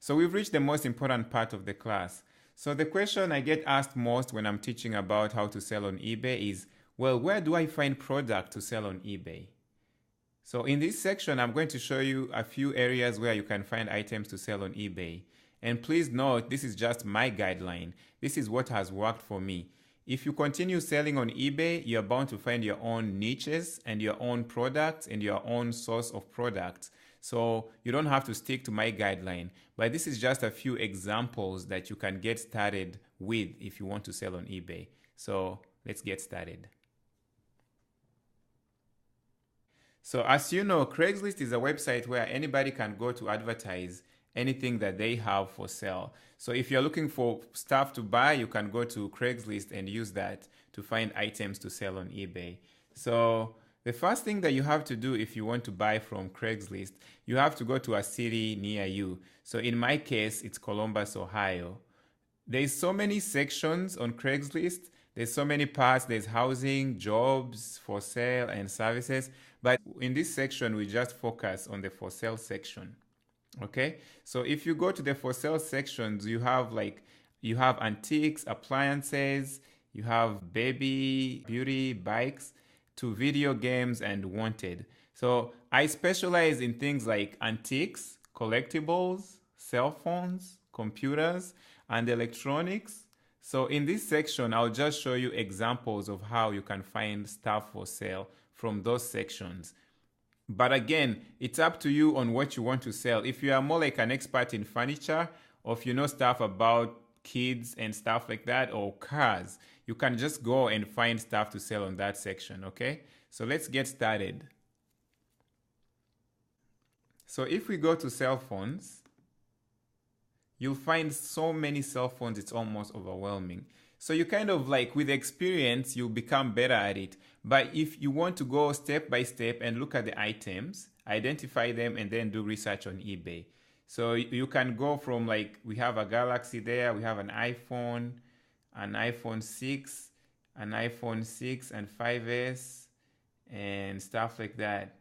So we've reached the most important part of the class. So the question I get asked most when I'm teaching about how to sell on eBay is, well, where do I find product to sell on eBay? So in this section, I'm going to show you a few areas where you can find items to sell on eBay. And please note, this is just my guideline. This is what has worked for me. If you continue selling on eBay, you're bound to find your own niches and your own products and your own source of products. So you don't have to stick to my guideline, but this is just a few examples that you can get started with if you want to sell on eBay. So let's get started. So as you know, Craigslist is a website where anybody can go to advertise anything that they have for sale. So if you're looking for stuff to buy, you can go to Craigslist and use that to find items to sell on eBay. So the first thing that you have to do if you want to buy from Craigslist, you have to go to a city near you. So in my case, it's Columbus, Ohio. There's so many sections on Craigslist. There's so many parts. There's housing, jobs, for sale, and services. But in this section, we just focus on the for sale section. Okay, so if you go to the for sale sections, you have antiques, appliances, you have baby, beauty, bikes, to video games and wanted. So I specialize in things like antiques, collectibles, cell phones, computers, and electronics. So in this section, I'll just show you examples of how you can find stuff for sale from those sections. But again, it's up to you on what you want to sell. If you are more like an expert in furniture, or if you know stuff about kids and stuff like that, or cars, you can just go and find stuff to sell on that section, okay? So let's get started. So if we go to cell phones, you'll find so many cell phones, it's almost overwhelming. So you kind of like, with experience, you'll become better at it. But if you want to go step by step and look at the items, identify them, and then do research on eBay. So you can go from like, we have a Galaxy there, we have an iPhone 6, an iPhone 6 and 5S, and stuff like that.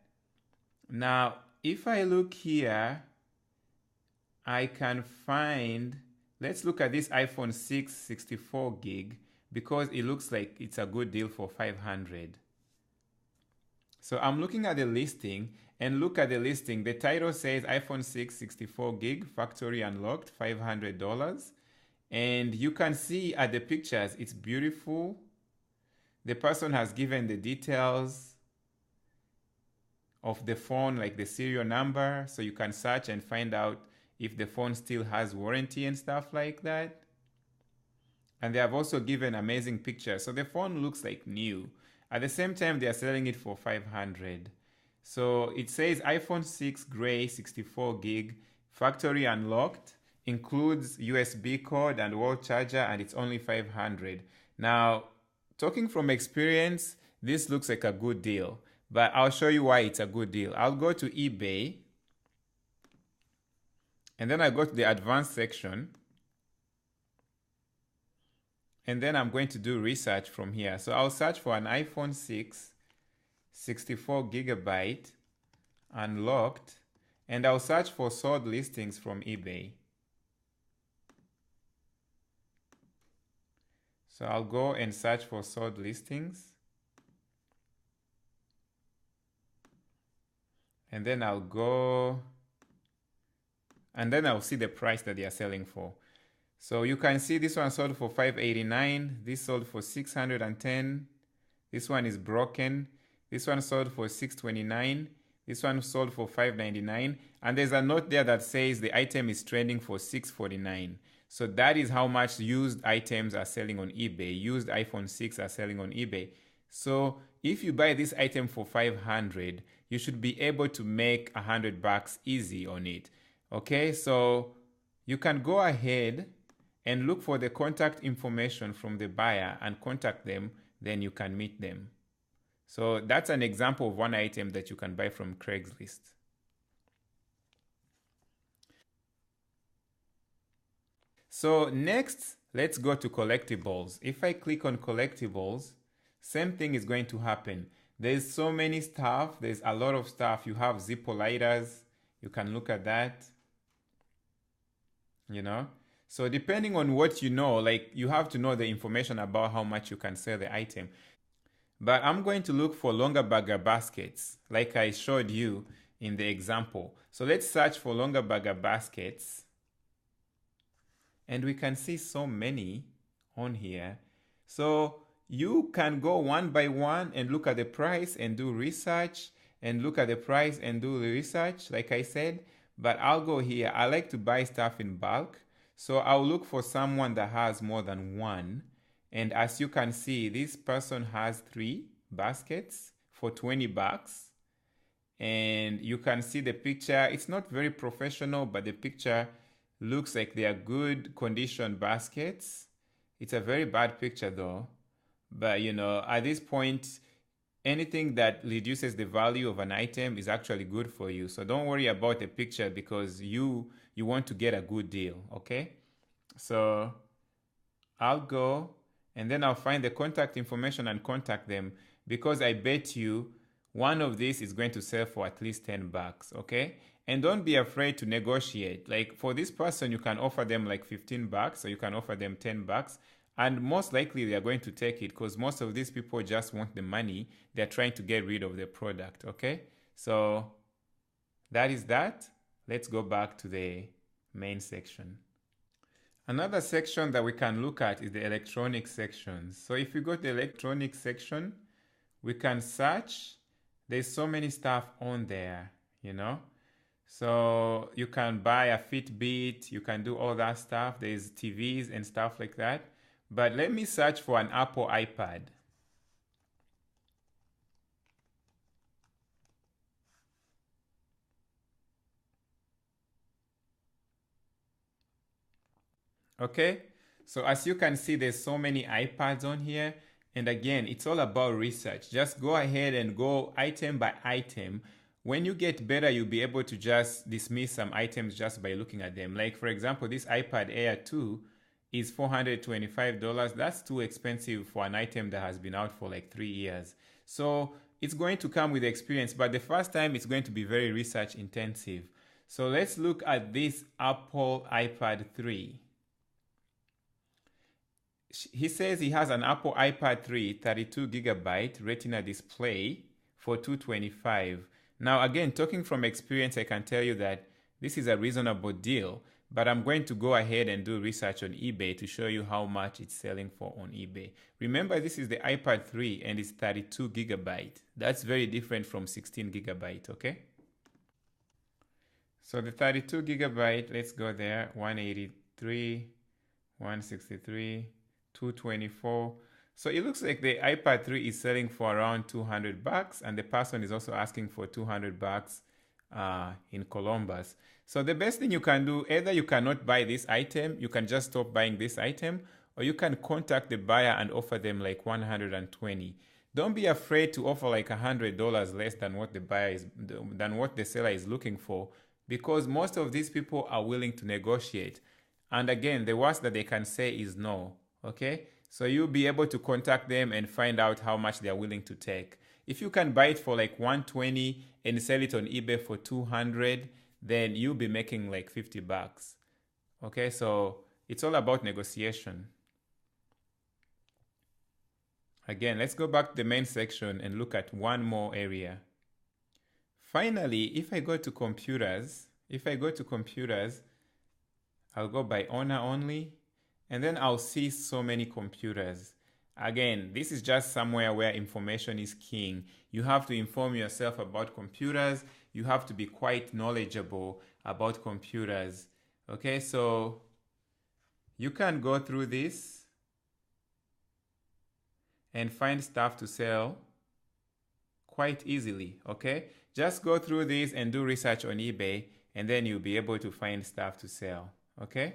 Now, if I look here, I can find, let's look at this iPhone 6 64 gig because it looks like it's a good deal for $500. So I'm looking at the listing, and look at the listing. The title says iPhone 6 64 gig factory unlocked, $500. And you can see at the pictures, it's beautiful. The person has given the details of the phone, like the serial number, so you can search and find out if the phone still has warranty and stuff like that. And they have also given amazing pictures. So the phone looks like new. At the same time, they are selling it for $500. So it says iPhone 6 Gray 64 gig factory unlocked, includes USB cord and wall charger, and it's only $500. Now, talking from experience, this looks like a good deal, but I'll show you why it's a good deal. I'll go to eBay, and then I go to the advanced section, and then I'm going to do research from here. So I'll search for an iPhone 6 64 gigabyte unlocked, and I'll search for sold listings from eBay. So I'll go and search for sold listings, and then I'll go, and then I'll see the price that they are selling for. So you can see this one sold for $589, this sold for $610, this one is broken, this one sold for $629, this one sold for $599, and there's a note there that says the item is trending for $649. So that is how much used items are selling on eBay. Used iPhone 6 are selling on eBay. So if you buy this item for $500, you should be able to make $100 easy on it. Okay, so you can go ahead and look for the contact information from the buyer and contact them, then you can meet them. So that's an example of one item that you can buy from Craigslist. So next, let's go to collectibles. If I click on collectibles, same thing is going to happen. There's so many stuff. There's a lot of stuff. You have Zippo lighters. You can look at that. you know. So depending on what you know, like you have to know the information about how much you can sell the item. But I'm going to look for longer burger baskets, like I showed you in the example. So let's search for longer burger baskets. And we can see so many on here. So you can go one by one and look at the price and do research, and look at the price and do the research, like I said. But I'll go here. I like to buy stuff in bulk. So I'll look for someone that has more than one. And as you can see, this person has 3 baskets for 20 bucks. And you can see the picture. It's not very professional, but the picture looks like they are good condition baskets. It's a very bad picture though. But you know, at this point, anything that reduces the value of an item is actually good for you. So don't worry about the picture because you want to get a good deal, okay? So I'll go and then I'll find the contact information and contact them, because I bet you one of these is going to sell for at least 10 bucks, okay? And don't be afraid to negotiate. Like for this person, you can offer them like 15 bucks, or you can offer them 10 bucks. And most likely they are going to take it, because most of these people just want the money. They're trying to get rid of the product, okay? So that is that. Let's go back to the main section. Another section that we can look at is the electronic section. So if we go to the electronic section, we can search. There's so many stuff on there, you know? So you can buy a Fitbit, you can do all that stuff. There's TVs and stuff like that. But let me search for an Apple iPad. Okay, so as you can see, there's so many iPads on here. And again, it's all about research. Just go ahead and go item by item. When you get better, you'll be able to just dismiss some items just by looking at them. Like for example, this iPad Air 2 is $425. That's too expensive for an item that has been out for like 3 years. So it's going to come with experience, but the first time it's going to be very research intensive. So let's look at this Apple iPad 3. He says he has an Apple iPad 3 32GB Retina display for $225. Now again, talking from experience, I can tell you that this is a reasonable deal, but I'm going to go ahead and do research on eBay to show you how much it's selling for on eBay. Remember, this is the iPad 3 and it's 32GB. That's very different from 16GB, okay? So the 32GB, let's go there, 183, 163, 224. So it looks like the iPad 3 is selling for around 200 bucks, and the person is also asking for 200 bucks in Columbus. So the best thing you can do, either you cannot buy this item, you can just stop buying this item, or you can contact the buyer and offer them like 120. Don't be afraid to offer like $100 less than what the buyer is, than what the seller is looking for, because most of these people are willing to negotiate. And again, the worst that they can say is no. Okay, so you'll be able to contact them and find out how much they're willing to take. If you can buy it for like 120 and sell it on eBay for 200, then you'll be making like 50 bucks. Okay, so it's all about negotiation. Again, let's go back to the main section and look at one more area. Finally, if I go to computers, I'll go by owner only. And then I'll see so many computers. Again, this is just somewhere where information is king. You have to inform yourself about computers. You have to be quite knowledgeable about computers. Okay, so you can go through this and find stuff to sell quite easily, okay? Just go through this and do research on eBay, and then you'll be able to find stuff to sell, okay?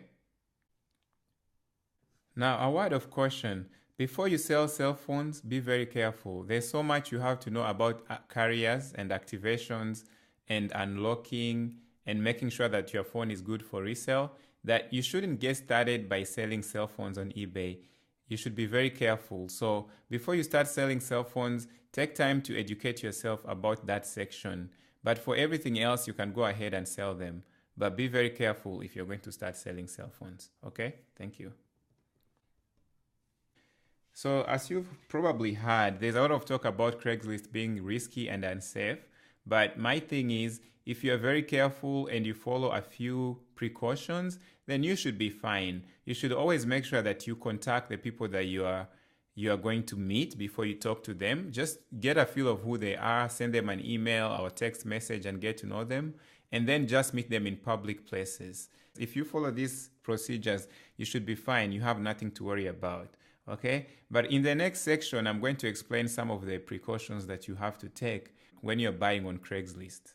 Now, a word of caution. Before you sell cell phones, be very careful. There's so much you have to know about carriers and activations and unlocking and making sure that your phone is good for resale that you shouldn't get started by selling cell phones on eBay. You should be very careful. So before you start selling cell phones, take time to educate yourself about that section. But for everything else, you can go ahead and sell them. but be very careful if you're going to start selling cell phones. Okay, thank you. So as you've probably heard, there's a lot of talk about Craigslist being risky and unsafe. But my thing is, if you're very careful and you follow a few precautions, then you should be fine. You should always make sure that you contact the people that you are going to meet before you talk to them. Just get a feel of who they are, send them an email or text message and get to know them, and then just meet them in public places. If you follow these procedures, you should be fine. You have nothing to worry about. Okay? But in the next section, I'm going to explain some of the precautions that you have to take when you're buying on Craigslist.